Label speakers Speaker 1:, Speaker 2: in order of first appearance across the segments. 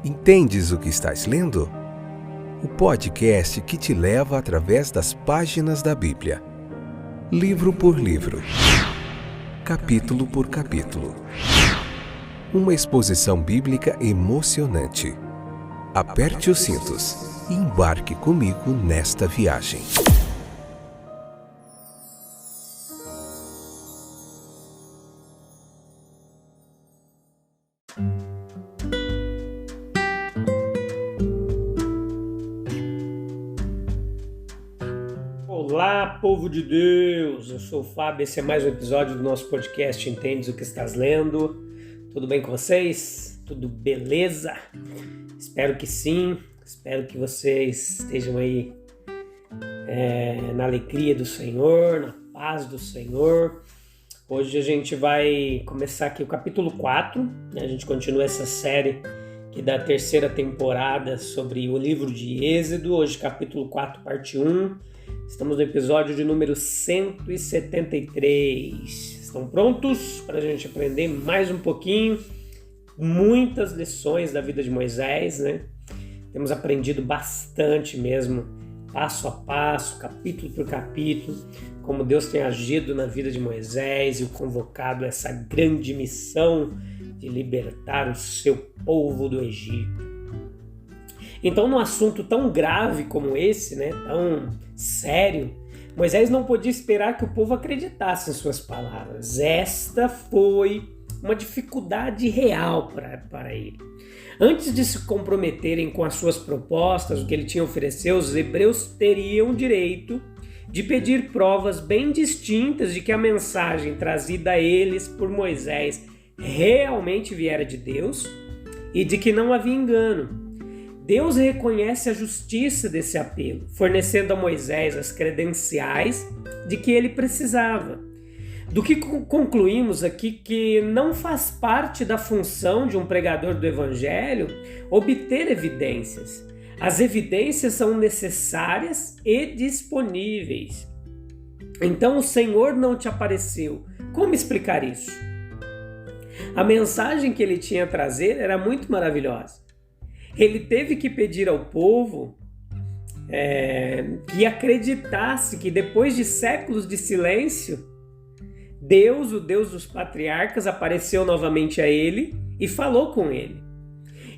Speaker 1: Entendes o que estás lendo? O podcast que te leva através das páginas da Bíblia, livro por livro, capítulo por capítulo. Uma exposição bíblica emocionante. Aperte os cintos e embarque comigo nesta viagem.
Speaker 2: Olá, povo de Deus! Eu sou o Fábio, esse é mais um episódio do nosso podcast Entendes o que estás lendo? Tudo bem com vocês? Tudo beleza? Espero que sim, espero que vocês estejam aí na alegria do Senhor, na paz do Senhor. Hoje a gente vai começar aqui o capítulo 4, né? A gente continua essa série aqui da terceira temporada sobre o livro de Êxodo, hoje capítulo 4, parte 1. Estamos no episódio de número 173. Estão prontos para a gente aprender mais um pouquinho? Muitas lições da vida de Moisés, né? Temos aprendido bastante mesmo, passo a passo, capítulo por capítulo, como Deus tem agido na vida de Moisés e o convocado a essa grande missão de libertar o seu povo do Egito. Então, num assunto tão grave como esse, né, tão sério, Moisés não podia esperar que o povo acreditasse em suas palavras. Esta foi uma dificuldade real para ele. Antes de se comprometerem com as suas propostas, o que ele tinha a oferecer, os hebreus teriam direito de pedir provas bem distintas de que a mensagem trazida a eles por Moisés realmente viera de Deus e de que não havia engano. Deus reconhece a justiça desse apelo, fornecendo a Moisés as credenciais de que ele precisava. Do que concluímos aqui que não faz parte da função de um pregador do Evangelho obter evidências. As evidências são necessárias e disponíveis. Então o Senhor não te apareceu. Como explicar isso? A mensagem que ele tinha a trazer era muito maravilhosa. Ele teve que pedir ao povo que acreditasse que depois de séculos de silêncio, Deus, o Deus dos patriarcas, apareceu novamente a ele e falou com ele.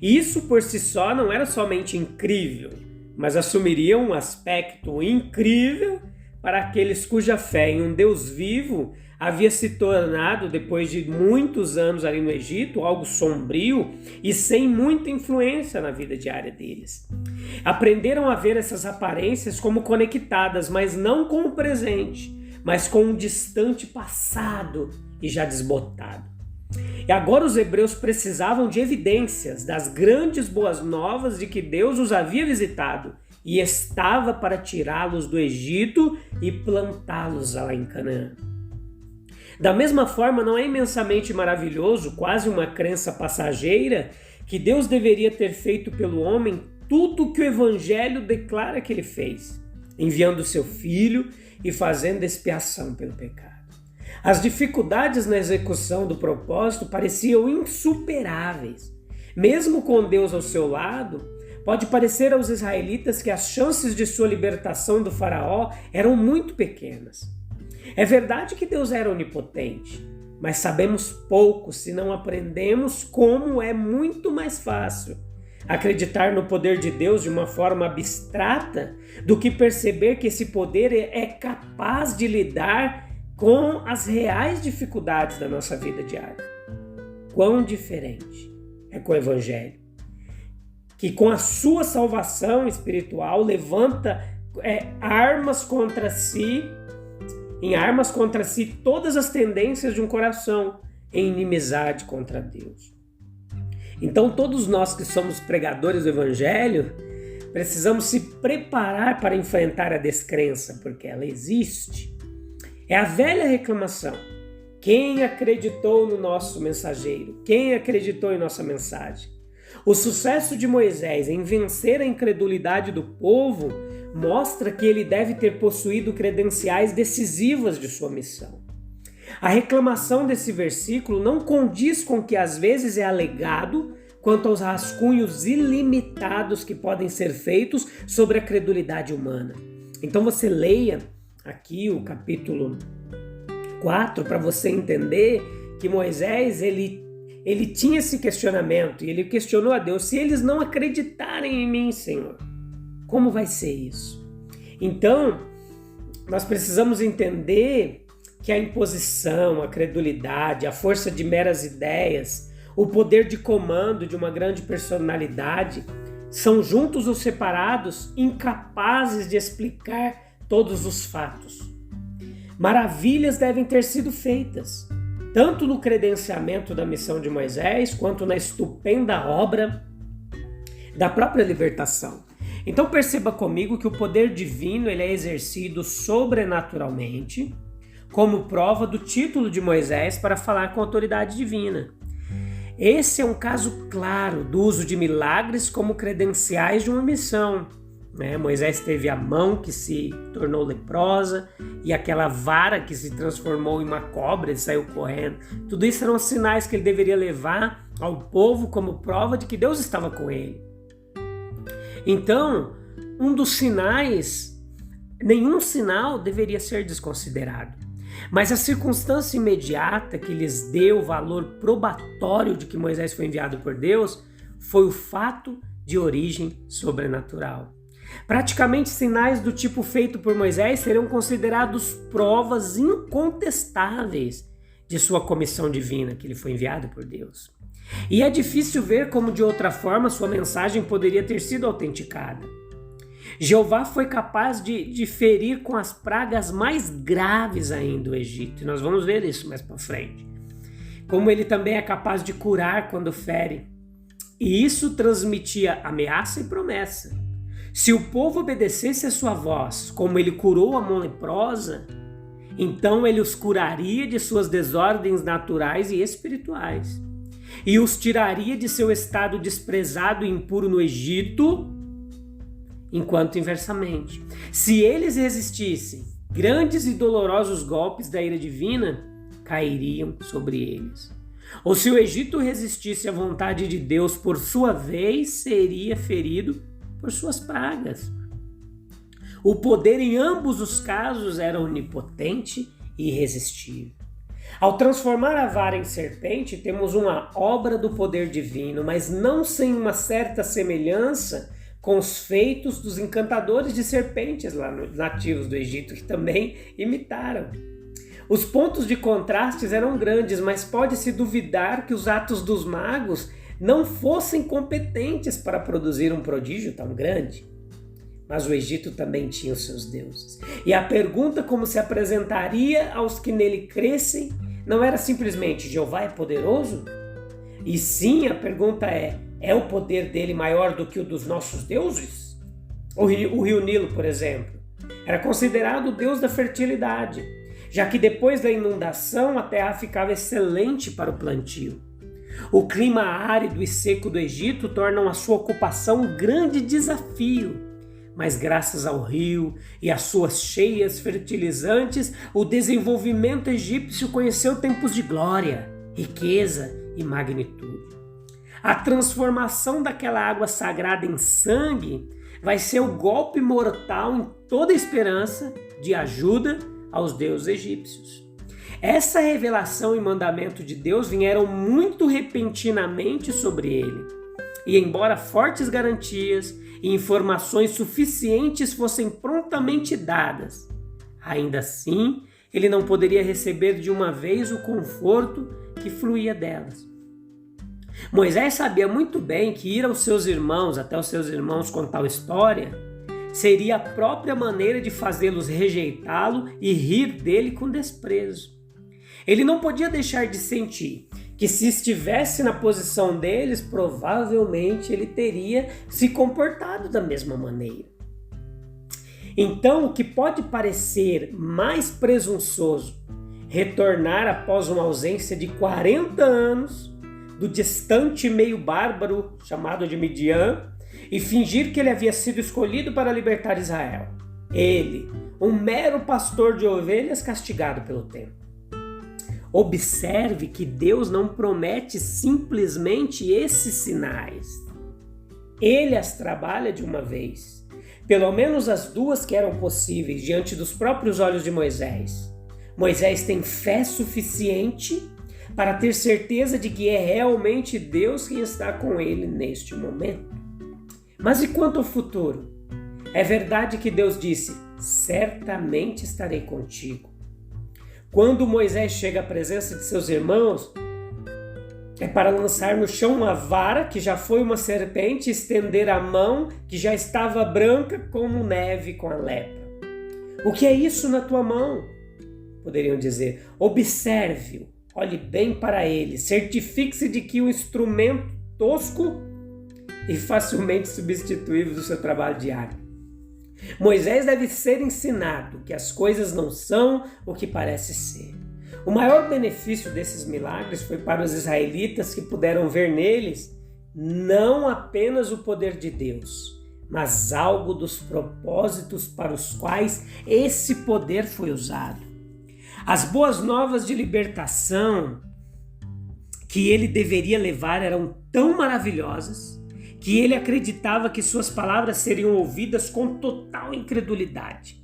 Speaker 2: Isso por si só não era somente incrível, mas assumiria um aspecto incrível para aqueles cuja fé em um Deus vivo havia se tornado, depois de muitos anos ali no Egito, algo sombrio e sem muita influência na vida diária deles. Aprenderam a ver essas aparências como conectadas, mas não com o presente, mas com um distante passado e já desbotado. E agora os hebreus precisavam de evidências das grandes boas novas de que Deus os havia visitado e estava para tirá-los do Egito e plantá-los lá em Canaã. Da mesma forma, não é imensamente maravilhoso, quase uma crença passageira, que Deus deveria ter feito pelo homem tudo o que o Evangelho declara que ele fez, enviando seu Filho e fazendo expiação pelo pecado. As dificuldades na execução do propósito pareciam insuperáveis. Mesmo com Deus ao seu lado, pode parecer aos israelitas que as chances de sua libertação do faraó eram muito pequenas. É verdade que Deus era onipotente, mas sabemos pouco se não aprendemos como é muito mais fácil acreditar no poder de Deus de uma forma abstrata do que perceber que esse poder é capaz de lidar com as reais dificuldades da nossa vida diária. Quão diferente é com o Evangelho, que com a sua salvação espiritual levanta armas contra si todas as tendências de um coração em inimizade contra Deus. Então todos nós que somos pregadores do Evangelho precisamos se preparar para enfrentar a descrença, porque ela existe. É a velha reclamação. Quem acreditou no nosso mensageiro? Quem acreditou em nossa mensagem? O sucesso de Moisés em vencer a incredulidade do povo mostra que ele deve ter possuído credenciais decisivas de sua missão. A reclamação desse versículo não condiz com o que às vezes é alegado quanto aos rascunhos ilimitados que podem ser feitos sobre a credulidade humana. Então você leia aqui o capítulo 4 para você entender que Moisés ele tinha esse questionamento e ele questionou a Deus: se eles não acreditarem em mim, Senhor, como vai ser isso? Então, nós precisamos entender que a imposição, a credulidade, a força de meras ideias, o poder de comando de uma grande personalidade são, juntos ou separados, incapazes de explicar todos os fatos. Maravilhas devem ter sido feitas, tanto no credenciamento da missão de Moisés, quanto na estupenda obra da própria libertação. Então perceba comigo que o poder divino ele é exercido sobrenaturalmente, como prova do título de Moisés para falar com autoridade divina. Esse é um caso claro do uso de milagres como credenciais de uma missão. Moisés teve a mão que se tornou leprosa e aquela vara que se transformou em uma cobra e saiu correndo. Tudo isso eram sinais que ele deveria levar ao povo como prova de que Deus estava com ele. Então, um dos sinais, nenhum sinal deveria ser desconsiderado. Mas a circunstância imediata que lhes deu o valor probatório de que Moisés foi enviado por Deus foi o fato de origem sobrenatural. Praticamente sinais do tipo feito por Moisés seriam considerados provas incontestáveis de sua comissão divina, que ele foi enviado por Deus. E é difícil ver como de outra forma sua mensagem poderia ter sido autenticada. Jeová foi capaz de ferir com as pragas mais graves ainda o Egito, e nós vamos ver isso mais para frente. Como ele também é capaz de curar quando fere. E isso transmitia ameaça e promessa. Se o povo obedecesse a sua voz, como ele curou a mão leprosa, então ele os curaria de suas desordens naturais e espirituais. E os tiraria de seu estado desprezado e impuro no Egito, enquanto inversamente. Se eles resistissem, grandes e dolorosos golpes da ira divina cairiam sobre eles. Ou se o Egito resistisse à vontade de Deus, por sua vez, seria ferido por suas pragas. O poder em ambos os casos era onipotente e irresistível. Ao transformar a vara em serpente, temos uma obra do poder divino, mas não sem uma certa semelhança com os feitos dos encantadores de serpentes lá nativos do Egito, que também imitaram. Os pontos de contrastes eram grandes, mas pode-se duvidar que os atos dos magos não fossem competentes para produzir um prodígio tão grande. Mas o Egito também tinha os seus deuses. E a pergunta como se apresentaria aos que nele crescem não era simplesmente: Jeová é poderoso? E sim, a pergunta é o poder dele maior do que o dos nossos deuses? O rio Nilo, por exemplo, era considerado o deus da fertilidade, já que depois da inundação a terra ficava excelente para o plantio. O clima árido e seco do Egito tornam a sua ocupação um grande desafio, mas graças ao rio e às suas cheias fertilizantes, o desenvolvimento egípcio conheceu tempos de glória, riqueza e magnitude. A transformação daquela água sagrada em sangue vai ser o golpe mortal em toda esperança de ajuda aos deuses egípcios. Essa revelação e mandamento de Deus vieram muito repentinamente sobre ele. E embora fortes garantias e informações suficientes fossem prontamente dadas, ainda assim ele não poderia receber de uma vez o conforto que fluía delas. Moisés sabia muito bem que ir aos seus irmãos, até os seus irmãos com tal história, seria a própria maneira de fazê-los rejeitá-lo e rir dele com desprezo. Ele não podia deixar de sentir que, se estivesse na posição deles, provavelmente ele teria se comportado da mesma maneira. Então, o que pode parecer mais presunçoso retornar após uma ausência de 40 anos do distante meio bárbaro chamado de Midian e fingir que ele havia sido escolhido para libertar Israel. Ele, um mero pastor de ovelhas castigado pelo tempo. Observe que Deus não promete simplesmente esses sinais. Ele as trabalha de uma vez. Pelo menos as duas que eram possíveis diante dos próprios olhos de Moisés. Moisés tem fé suficiente para ter certeza de que é realmente Deus quem está com ele neste momento. Mas e quanto ao futuro? É verdade que Deus disse: certamente estarei contigo. Quando Moisés chega à presença de seus irmãos, é para lançar no chão uma vara que já foi uma serpente, estender a mão que já estava branca como neve com a lepra. O que é isso na tua mão? Poderiam dizer. Observe-o, olhe bem para ele, certifique-se de que o instrumento tosco e facilmente substituível do seu trabalho diário. Moisés deve ser ensinado que as coisas não são o que parece ser. O maior benefício desses milagres foi para os israelitas que puderam ver neles não apenas o poder de Deus, mas algo dos propósitos para os quais esse poder foi usado. As boas novas de libertação que ele deveria levar eram tão maravilhosas que ele acreditava que suas palavras seriam ouvidas com total incredulidade.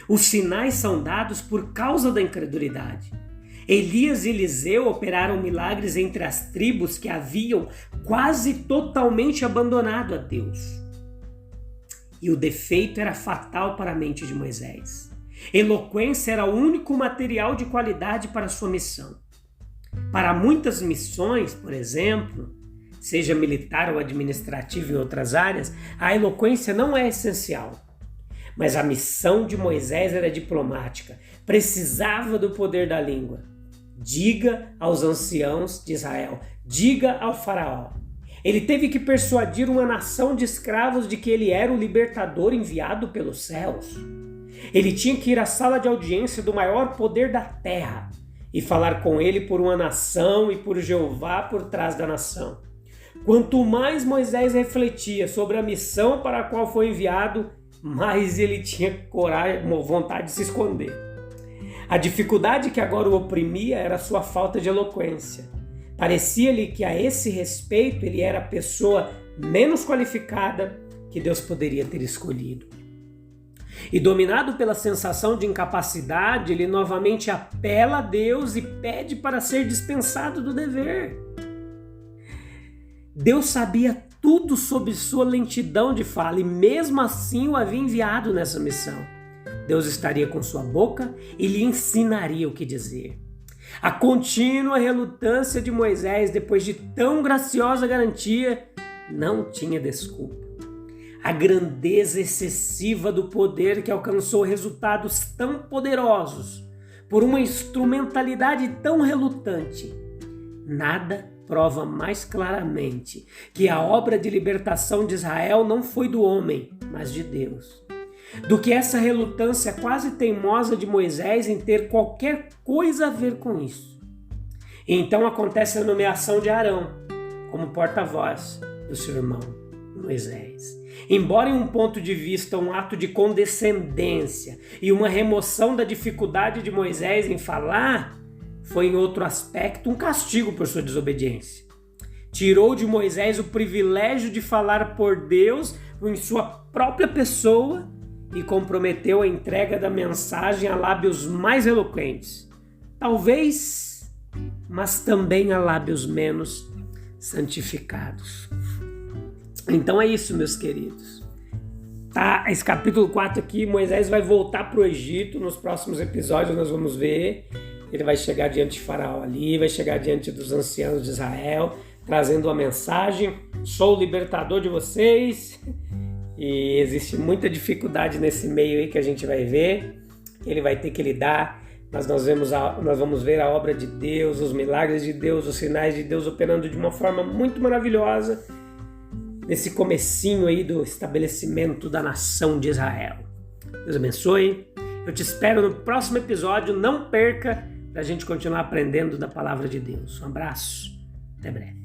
Speaker 2: Os sinais são dados por causa da incredulidade. Elias e Eliseu operaram milagres entre as tribos que haviam quase totalmente abandonado a Deus. E o defeito era fatal para a mente de Moisés. Eloquência era o único material de qualidade para sua missão. Para muitas missões, por exemplo, seja militar ou administrativa em outras áreas, a eloquência não é essencial. Mas a missão de Moisés era diplomática, precisava do poder da língua. Diga aos anciãos de Israel, diga ao faraó. Ele teve que persuadir uma nação de escravos de que ele era o libertador enviado pelos céus. Ele tinha que ir à sala de audiência do maior poder da terra e falar com ele por uma nação e por Jeová por trás da nação. Quanto mais Moisés refletia sobre a missão para a qual foi enviado, mais ele tinha coragem, vontade de se esconder. A dificuldade que agora o oprimia era a sua falta de eloquência. Parecia-lhe que a esse respeito ele era a pessoa menos qualificada que Deus poderia ter escolhido. E dominado pela sensação de incapacidade, ele novamente apela a Deus e pede para ser dispensado do dever. Deus sabia tudo sobre sua lentidão de fala e mesmo assim o havia enviado nessa missão. Deus estaria com sua boca e lhe ensinaria o que dizer. A contínua relutância de Moisés, depois de tão graciosa garantia, não tinha desculpa. A grandeza excessiva do poder que alcançou resultados tão poderosos por uma instrumentalidade tão relutante, nada prova mais claramente que a obra de libertação de Israel não foi do homem, mas de Deus, do que essa relutância quase teimosa de Moisés em ter qualquer coisa a ver com isso. E então acontece a nomeação de Arão como porta-voz do seu irmão Moisés. Embora em um ponto de vista um ato de condescendência e uma remoção da dificuldade de Moisés em falar, foi em outro aspecto um castigo por sua desobediência. Tirou de Moisés o privilégio de falar por Deus em sua própria pessoa e comprometeu a entrega da mensagem a lábios mais eloquentes. Talvez, mas também a lábios menos santificados. Então é isso, meus queridos. Tá, esse capítulo 4 aqui, Moisés vai voltar para o Egito. Nos próximos episódios nós vamos ver. Ele vai chegar diante de Faraó ali, vai chegar diante dos anciãos de Israel, trazendo uma mensagem: sou o libertador de vocês. E existe muita dificuldade nesse meio aí que a gente vai ver. Ele vai ter que lidar, mas nós vamos ver a obra de Deus, os milagres de Deus, os sinais de Deus operando de uma forma muito maravilhosa nesse comecinho aí do estabelecimento da nação de Israel. Deus abençoe. Eu te espero no próximo episódio. Não perca, para a gente continuar aprendendo da palavra de Deus. Um abraço. Até breve.